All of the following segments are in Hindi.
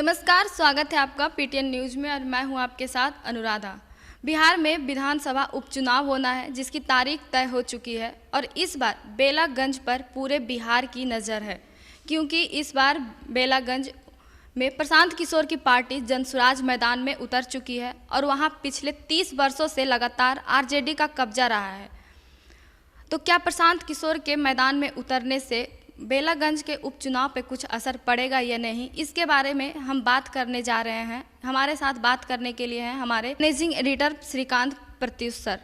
नमस्कार, स्वागत है आपका पीटीएन न्यूज़ में और मैं हूं आपके साथ अनुराधा। बिहार में विधानसभा उपचुनाव होना है जिसकी तारीख तय हो चुकी है और इस बार बेलागंज पर पूरे बिहार की नज़र है क्योंकि इस बार बेलागंज में प्रशांत किशोर की पार्टी जनसुराज मैदान में उतर चुकी है और वहां पिछले 30 वर्षों से लगातार आरजेडी का कब्जा रहा है। तो क्या प्रशांत किशोर के मैदान में उतरने से बेलागंज के उपचुनाव पे कुछ असर पड़ेगा या नहीं, इसके बारे में हम बात करने जा रहे हैं। हमारे साथ बात करने के लिए हैं हमारे managing editor Shrikant Pratyush sir.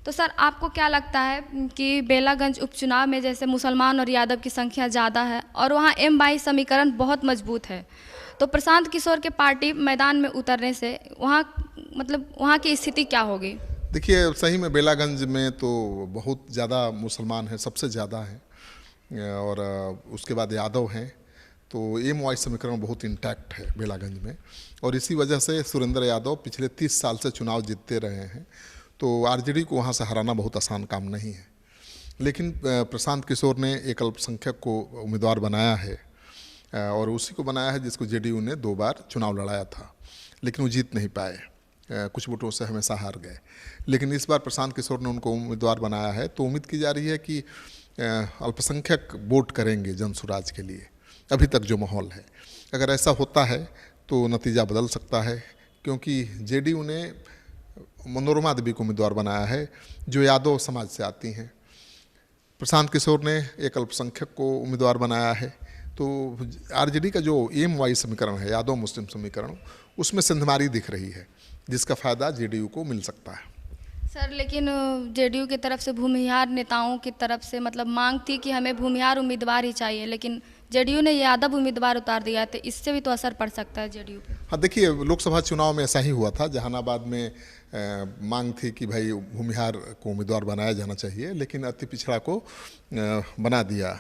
तो सर, आपको क्या लगता है कि बेलागंज उपचुनाव में जैसे मुसलमान और यादव की संख्या ज़्यादा है और वहाँ M22 समीकरण बहुत मजबूत है, तो प्रशांत किशोर के पार्टी मैदान में उतरने से वहाँ की स्थिति क्या होगी? देखिए, सही में बेलागंज में तो बहुत ज़्यादा मुसलमान हैं, सबसे ज़्यादा हैं, और उसके बाद यादव हैं। तो M22 समीकरण बहुत इंटैक्ट है बेलागंज में और इसी वजह से सुरेंद्र यादव पिछले 30 साल से चुनाव जीतते रहे हैं। तो आरजेडी को वहाँ से हराना बहुत आसान काम नहीं है। लेकिन प्रशांत किशोर ने एक अल्पसंख्यक को उम्मीदवार बनाया है और उसी को बनाया है जिसको जेडीयू ने 2 बार चुनाव लड़ाया था, लेकिन वो जीत नहीं पाए, कुछ वोटों से हमेशा हार गए। लेकिन इस बार प्रशांत किशोर ने उनको उम्मीदवार बनाया है, तो उम्मीद की जा रही है कि अल्पसंख्यक वोट करेंगे जनसुराज के लिए। अभी तक जो माहौल है, अगर ऐसा होता है तो नतीजा बदल सकता है, क्योंकि जेडीयू ने मनोरमा देवी को उम्मीदवार बनाया है जो यादव समाज से आती हैं। प्रशांत किशोर ने एक अल्पसंख्यक को उम्मीदवार बनाया है। तो आरजेडी का जो M22 समीकरण है, यादव मुस्लिम समीकरण, उसमें सिंधमारी दिख रही है जिसका फ़ायदा जेडीयू को मिल सकता है। सर, लेकिन जेडीयू की तरफ से भूमिहार नेताओं की तरफ से मांग थी कि हमें भूमिहार उम्मीदवार ही चाहिए, लेकिन जेडीयू ने यादव उम्मीदवार उतार दिया, तो इससे भी तो असर पड़ सकता है जेडीयू पे। हाँ, देखिए, लोकसभा चुनाव में ऐसा ही हुआ था। जहानाबाद में मांग थी कि भाई भूमिहार को उम्मीदवार बनाया जाना चाहिए, लेकिन अति पिछड़ा को बना दिया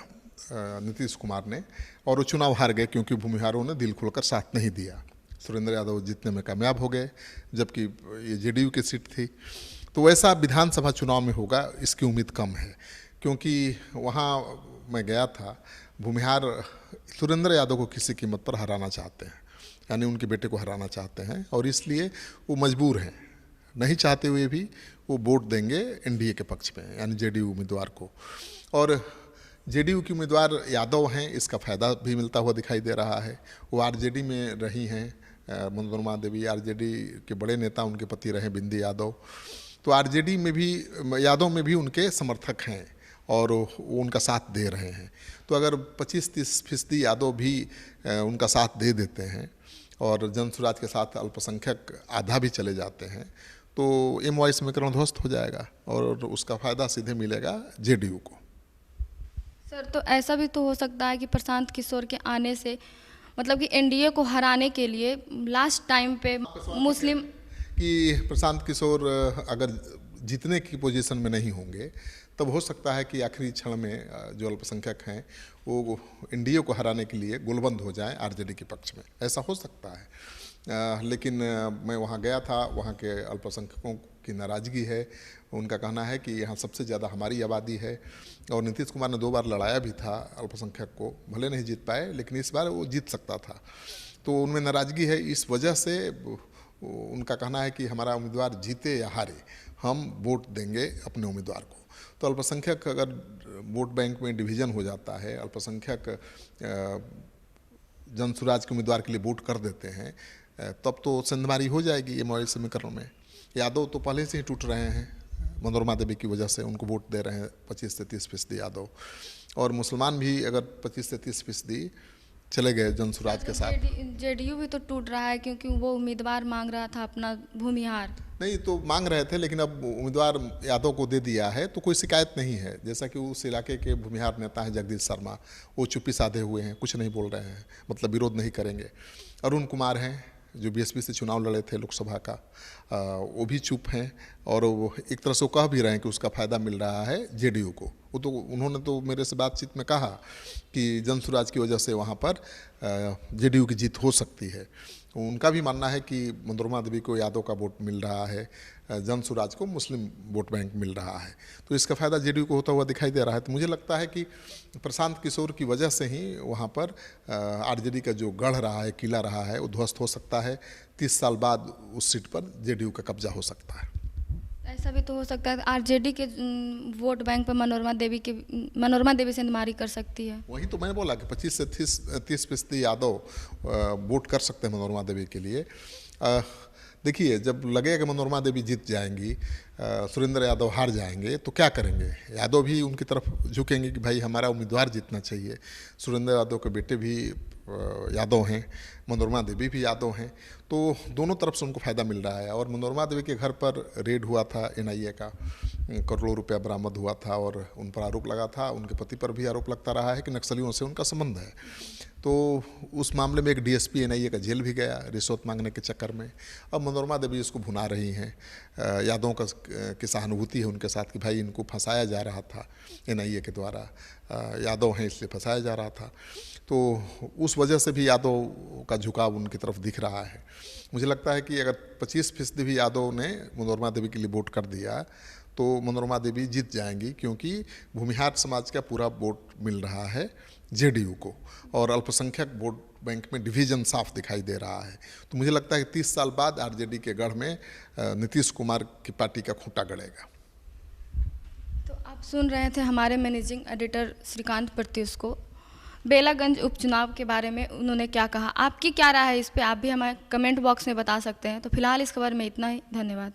नीतीश कुमार ने और वो चुनाव हार गए क्योंकि भूमिहारों ने दिल खोलकर साथ नहीं दिया। सुरेंद्र यादव जीतने में कामयाब हो गए, जबकि ये जेडीयू की सीट थी। तो वैसा विधानसभा चुनाव में होगा इसकी उम्मीद कम है, क्योंकि वहाँ मैं गया था, भूमिहार सुरेंद्र यादव को किसी कीमत पर हराना चाहते हैं, यानी उनके बेटे को हराना चाहते हैं, और इसलिए वो मजबूर हैं, नहीं चाहते हुए भी वो वोट देंगे एनडीए के पक्ष में, यानी जेडीयू उम्मीदवार को। और जेडीयू की उम्मीदवार यादव हैं, इसका फ़ायदा भी मिलता हुआ दिखाई दे रहा है। वो आरजेडी में रही हैं, मनोरमा देवी आरजेडी के बड़े नेता, उनके पति रहे बिंदी यादव। तो आरजेडी में भी, यादव में भी उनके समर्थक हैं और वो उनका साथ दे रहे हैं। तो अगर 25-30% यादव भी उनका साथ दे देते हैं और जनसुराज के साथ अल्पसंख्यक आधा भी चले जाते हैं, तो M22 समीकरण ध्वस्त हो जाएगा और उसका फ़ायदा सीधे मिलेगा जेडीयू को। सर, तो ऐसा भी तो हो सकता है कि प्रशांत किशोर के आने से कि एनडीए को हराने के लिए लास्ट टाइम पे मुस्लिम कि प्रशांत किशोर अगर जीतने की पोजीशन में नहीं होंगे, तब हो सकता है कि आखिरी क्षण में जो अल्पसंख्यक हैं वो एनडीए को हराने के लिए गोलबंद हो जाएं आरजेडी के पक्ष में। ऐसा हो सकता है। लेकिन मैं वहाँ गया था, वहाँ के अल्पसंख्यकों की नाराज़गी है। उनका कहना है कि यहाँ सबसे ज़्यादा हमारी आबादी है, और नीतीश कुमार ने 2 बार लड़ाया भी था अल्पसंख्यक को, भले नहीं जीत पाए, लेकिन इस बार वो जीत सकता था। तो उनमें नाराज़गी है। इस वजह से उनका कहना है कि हमारा उम्मीदवार जीते या हारे, हम वोट देंगे अपने उम्मीदवार को। तो अल्पसंख्यक अगर वोट बैंक में डिवीज़न हो जाता है, अल्पसंख्यक जनसुराज के उम्मीदवार के लिए वोट कर देते हैं, तब तो संधमारी हो जाएगी M22 समीकरण में। यादव तो पहले से ही टूट रहे हैं, मनोरमा देवी की वजह से उनको वोट दे रहे हैं 25 से 30% यादव, और मुसलमान भी अगर 25 से 30% चले गए जनसुराज के साथ। जेडीयू भी तो टूट रहा है क्योंकि वो उम्मीदवार मांग रहा था अपना भूमिहार। नहीं, तो मांग रहे थे, लेकिन अब उम्मीदवार यादव को दे दिया है तो कोई शिकायत नहीं है। जैसा कि उस इलाके के भूमिहार नेता हैं जगदीश शर्मा, वो चुप्पी साधे हुए हैं, कुछ नहीं बोल रहे हैं, विरोध नहीं करेंगे। अरुण कुमार हैं जो बीएसपी से चुनाव लड़े थे लोकसभा का, वो भी चुप हैं, और वो एक तरह से वो कह भी रहे हैं कि उसका फ़ायदा मिल रहा है जेडीयू को। वो तो उन्होंने तो मेरे से बातचीत में कहा कि जनसुराज की वजह से वहाँ पर जेडीयू की जीत हो सकती है। उनका भी मानना है कि मनोरमा देवी को यादव का वोट मिल रहा है, जन सुराज को मुस्लिम वोट बैंक मिल रहा है, तो इसका फ़ायदा जेडीयू को होता हुआ दिखाई दे रहा है। तो मुझे लगता है कि प्रशांत किशोर की वजह से ही वहाँ पर आरजेडी का जो गढ़ रहा है, किला रहा है, वो ध्वस्त हो सकता है। 30 साल बाद उस सीट पर जेडीयू का कब्जा हो सकता है। ऐसा भी तो हो सकता है आरजेडी के वोट बैंक पर मनोरमा देवी से मारी कर सकती है। वही तो मैंने बोला कि 25 से 30% यादव वोट कर सकते हैं मनोरमा देवी के लिए। देखिए, जब लगेगा कि मनोरमा देवी जीत जाएंगी, सुरेंद्र यादव हार जाएंगे, तो क्या करेंगे? यादव भी उनकी तरफ झुकेंगे कि भाई हमारा उम्मीदवार जीतना चाहिए। सुरेंद्र यादव के बेटे भी यादव हैं, मनोरमा देवी भी यादव हैं, तो दोनों तरफ से उनको फ़ायदा मिल रहा है। और मनोरमा देवी के घर पर रेड हुआ था एनआईए का, करोड़ों रुपया बरामद हुआ था और उन पर आरोप लगा था। उनके पति पर भी आरोप लगता रहा है कि नक्सलियों से उनका संबंध है। तो उस मामले में एक डीएसपी एनआईए का जेल भी गया रिश्वत मांगने के चक्कर में। अब मनोरमा देवी इसको भुना रही हैं। यादवों की सहानुभूति है उनके साथ कि भाई इनको फंसाया जा रहा था एनआईए के द्वारा, यादव हैं इसलिए फंसाया जा रहा था। तो उस वजह से भी यादव का झुकाव उनकी तरफ दिख रहा है। मुझे लगता है कि अगर 25% भी यादव ने मनोरमा देवी के लिए वोट कर दिया तो मनोरमा देवी जीत जाएंगी, क्योंकि भूमिहार समाज का पूरा वोट मिल रहा है जेडीयू को और अल्पसंख्यक वोट बैंक में डिवीजन साफ दिखाई दे रहा है। तो मुझे लगता है कि 30 साल बाद आरजेडी के गढ़ में नीतीश कुमार की पार्टी का खूंटा गड़ेगा। तो आप सुन रहे थे हमारे मैनेजिंग एडिटर श्रीकांत प्रत्युष को बेलागंज उपचुनाव के बारे में उन्होंने क्या कहा। आपकी क्या राय है इस पर, आप भी हमारे कमेंट बॉक्स में बता सकते हैं। तो फिलहाल इस खबर में इतना ही। धन्यवाद।